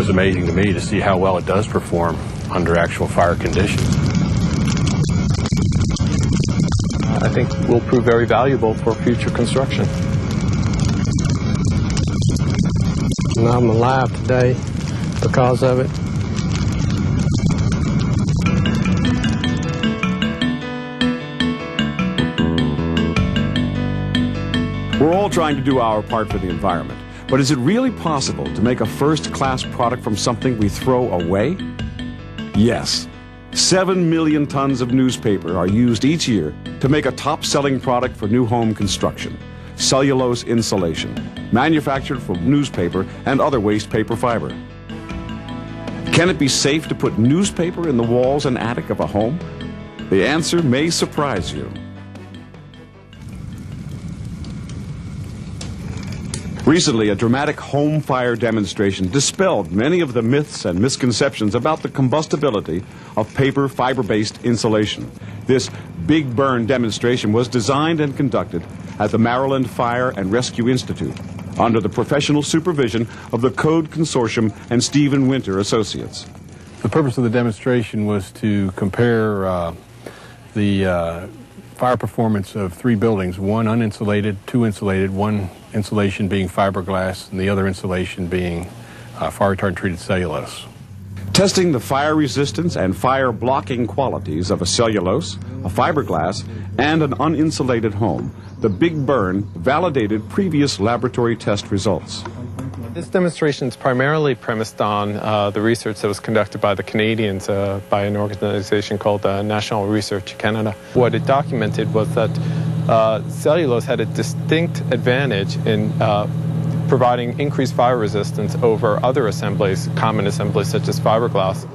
was amazing to me to see how well it does perform under actual fire conditions. I think will prove very valuable for future construction. And I'm alive today because of it. We're all trying to do our part for the environment, but is it really possible to make a first-class product from something we throw away? Yes. 7 million tons of newspaper are used each year to make a top-selling product for new home construction, cellulose insulation, manufactured from newspaper and other waste paper fiber. Can it be safe to put newspaper in the walls and attic of a home? The answer may surprise you. Recently, a dramatic home fire demonstration dispelled many of the myths and misconceptions about the combustibility of paper fiber-based insulation. This big burn demonstration was designed and conducted at the Maryland Fire and Rescue Institute under the professional supervision of the Code Consortium and Stephen Winter Associates. The purpose of the demonstration was to compare the fire performance of 3 buildings, one uninsulated, 2 insulated, one insulation being fiberglass, and the other insulation being fire-retardant treated cellulose. Testing the fire resistance and fire blocking qualities of a cellulose, a fiberglass, and an uninsulated home, the Big Burn validated previous laboratory test results. This demonstration is primarily premised on the research that was conducted by the Canadians by an organization called National Research Canada. What it documented was that cellulose had a distinct advantage in providing increased fire resistance over other assemblies, common assemblies such as fiberglass.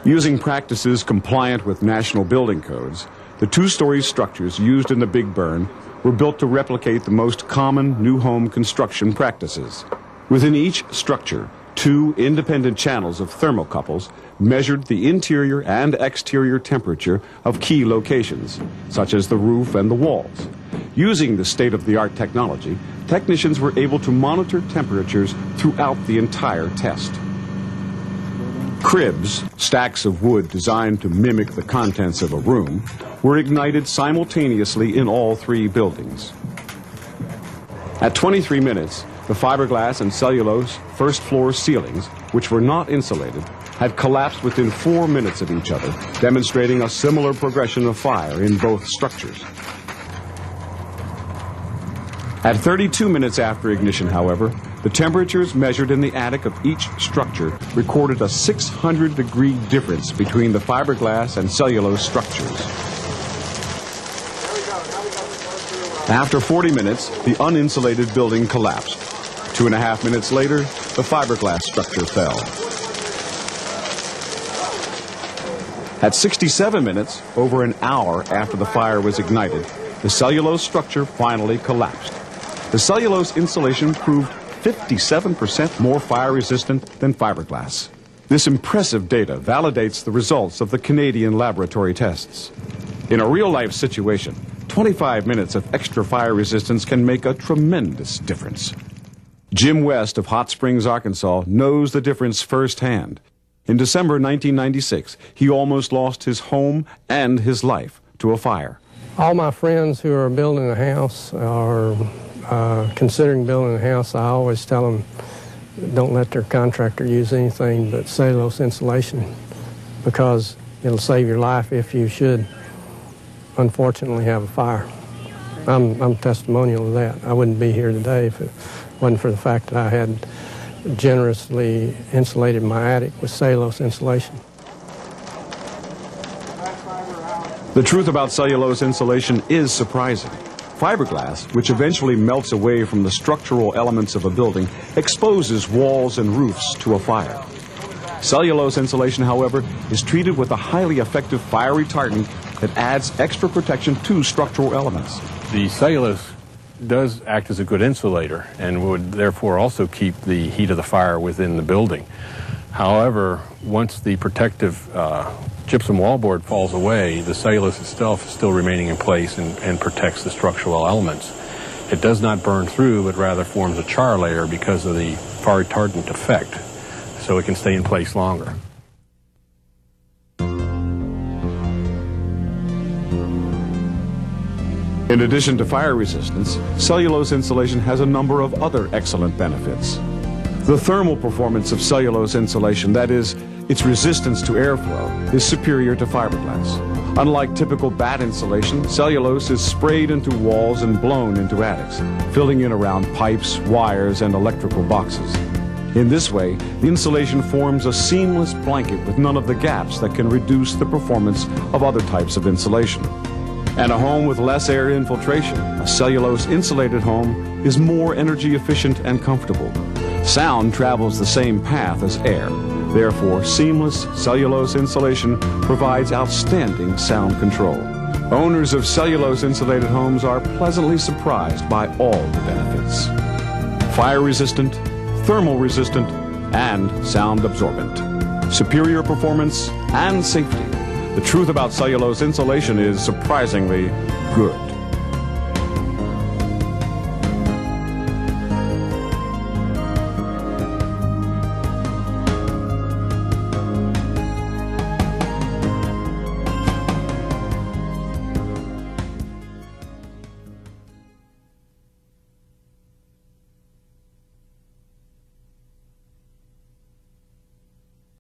Using practices compliant with national building codes, the 2-story structures used in the Big Burn were built to replicate the most common new home construction practices. Within each structure, 2 independent channels of thermocouples measured the interior and exterior temperature of key locations, such as the roof and the walls. Using the state-of-the-art technology, technicians were able to monitor temperatures throughout the entire test. Cribs, stacks of wood designed to mimic the contents of a room, were ignited simultaneously in all 3 buildings. At 23 minutes, the fiberglass and cellulose first-floor ceilings, which were not insulated, had collapsed within 4 minutes of each other, demonstrating a similar progression of fire in both structures. At 32 minutes after ignition, however, the temperatures measured in the attic of each structure recorded a 600-degree difference between the fiberglass and cellulose structures. After 40 minutes, the uninsulated building collapsed. 2.5 minutes later, the fiberglass structure fell. At 67 minutes, over an hour after the fire was ignited, the cellulose structure finally collapsed. The cellulose insulation proved 57% more fire-resistant than fiberglass. This impressive data validates the results of the Canadian laboratory tests. In a real-life situation, 25 minutes of extra fire resistance can make a tremendous difference. Jim West of Hot Springs, Arkansas, knows the difference firsthand. In December 1996, he almost lost his home and his life to a fire. All my friends who are building a house or considering building a house, I always tell them don't let their contractor use anything but cellulose insulation because it'll save your life if you should unfortunately have a fire. I'm testimonial of that. I wouldn't be here today if it wasn't for the fact that I had generously insulated my attic with cellulose insulation. The truth about cellulose insulation is surprising. Fiberglass, which eventually melts away from the structural elements of a building, exposes walls and roofs to a fire. Cellulose insulation, however, is treated with a highly effective fire retardant that adds extra protection to structural elements. The cellulose does act as a good insulator and would therefore also keep the heat of the fire within the building. However, once the protective gypsum wallboard falls away, the cellulose itself is still remaining in place and protects the structural elements. It does not burn through, but rather forms a char layer because of the fire retardant effect, so it can stay in place longer. In addition to fire resistance, cellulose insulation has a number of other excellent benefits. The thermal performance of cellulose insulation, that is, its resistance to airflow, is superior to fiberglass. Unlike typical batt insulation, cellulose is sprayed into walls and blown into attics, filling in around pipes, wires, and electrical boxes. In this way, the insulation forms a seamless blanket with none of the gaps that can reduce the performance of other types of insulation. And a home with less air infiltration, a cellulose-insulated home, is more energy efficient and comfortable. Sound travels the same path as air. Therefore, seamless cellulose insulation provides outstanding sound control. Owners of cellulose-insulated homes are pleasantly surprised by all the benefits. Fire-resistant, thermal-resistant, and sound-absorbent. Superior performance and safety. The truth about cellulose insulation is surprisingly good.